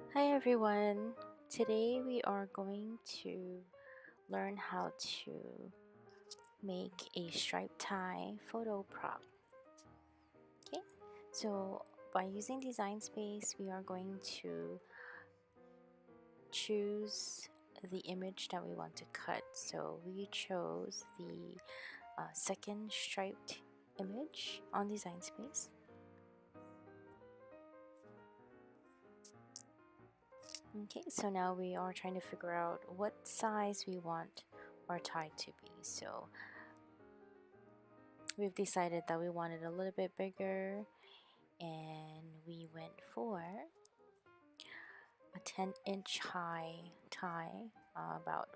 Hi everyone! Today we are going to learn how to make a striped tie photo prop. Okay, so by using Design Space, we are going to choose the image that we want to cut. So we chose the second striped image on Design Space. Okay, so now we are trying to figure out what size we want our tie to be. So we've decided that we wanted a little bit bigger, and we went for a 10-inch high tie, about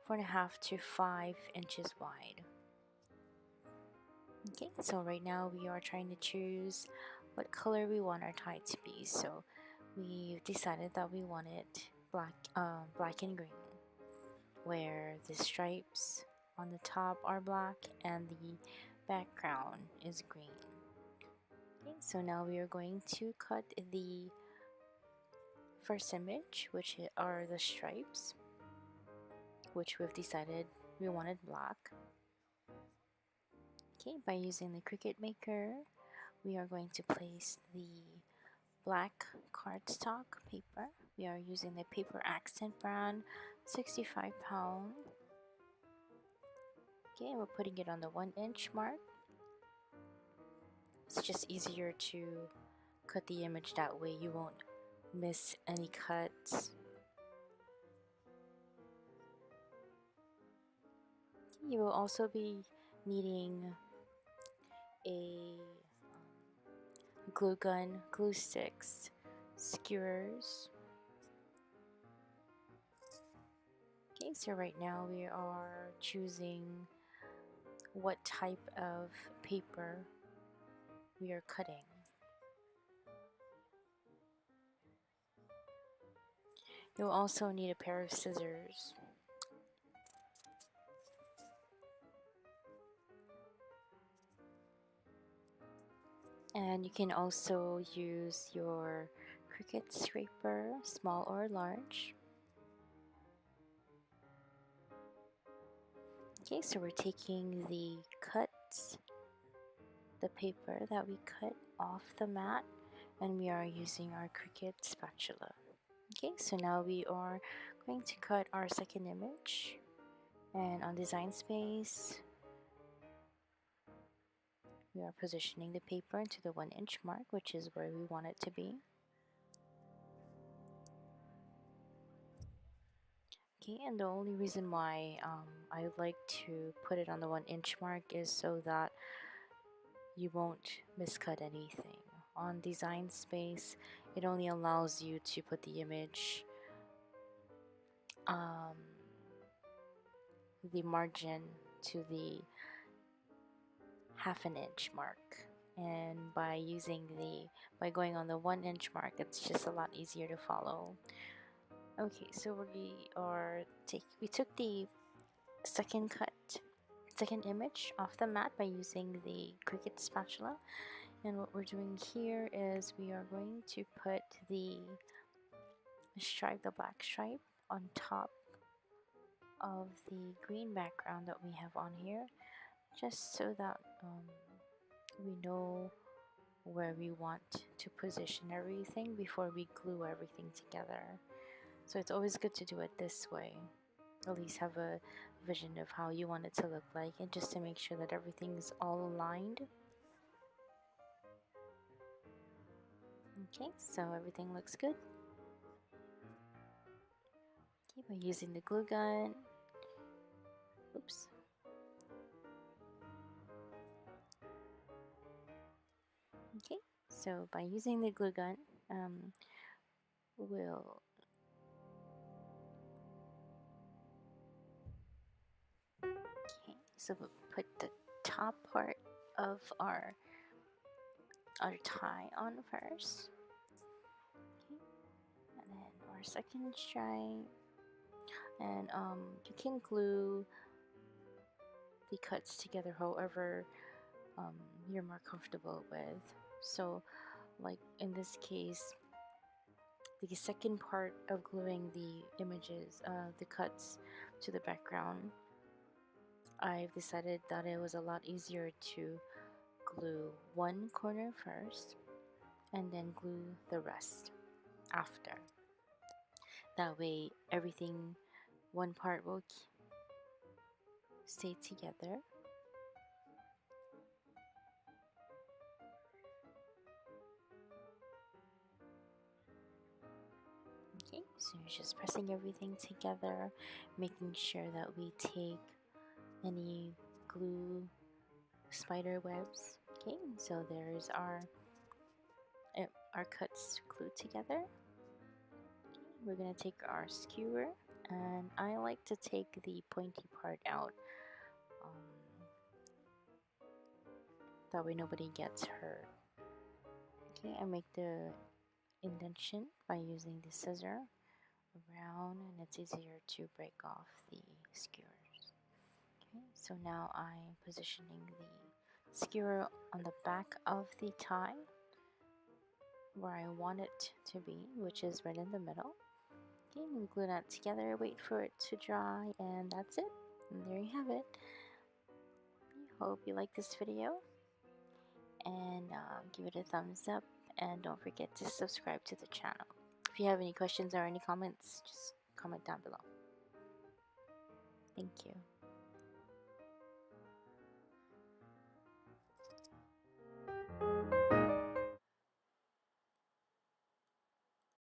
4.5 to 5 inches wide. Okay, so right now we are trying to choose what color we want our tie to be. So we've decided that we want it black and green, where the stripes on the top are black and the background is green. Okay, so now we are going to cut the first image, which are the stripes, which we've decided we wanted black. Okay, by using the Cricut maker, we are going to place the black cardstock paper. We are using the paper accent brand 65 pound. Okay, and we're putting it on the 1-inch mark. It's just easier to cut the image that way, you won't miss any cuts. You will also be needing a glue gun, glue sticks, skewers. Okay, so right now we are choosing what type of paper we are cutting. You'll also need a pair of scissors. And you can also use your Cricut scraper, small or large. Okay, so we're taking the paper that we cut off the mat, and we are using our Cricut spatula. Okay, so now we are going to cut our second image, and on Design Space, we are positioning the paper into the 1-inch mark, which is where we want it to be. Okay, and the only reason why I like to put it on the 1-inch mark is so that you won't miscut anything. On Design Space, it only allows you to put the image, the margin to the 1/2 inch mark, and by going on the 1-inch mark, it's just a lot easier to follow. Okay, so we took the second image off the mat by using the Cricut spatula, and what we're doing here is we are going to put the black stripe on top of the green background that we have on here, just so that we know where we want to position everything before we glue everything together. So it's always good to do it this way. At least have a vision of how you want it to look like, and just to make sure that everything is all aligned. Okay, so everything looks good. Okay, by using the glue gun. Oops. Okay, so by using the glue gun, we'll so we'll put the top part of our tie on first. Okay, and then our second stripe, and you can glue the cuts together however you're more comfortable with. So like in this case, the second part of gluing the images, the cuts to the background, I've decided that it was a lot easier to glue one corner first and then glue the rest after. That way everything, one part will stay together. Okay, so you're just pressing everything together, making sure that we take any glue spider webs. Okay, so there's our cuts glued together. We're gonna take our skewer, and I like to take the pointy part out, that way nobody gets hurt. Okay, I make the indentation by using the scissor around, and it's easier to break off the skewers. Okay, so now I'm positioning the skewer on the back of the tie where I want it to be, which is right in the middle. Okay, we glue that together, wait for it to dry, and that's it. And there you have it. Hope you like this video, and give it a thumbs up, and don't forget to subscribe to the channel. If you have any questions or any comments, just comment down below. Thank you.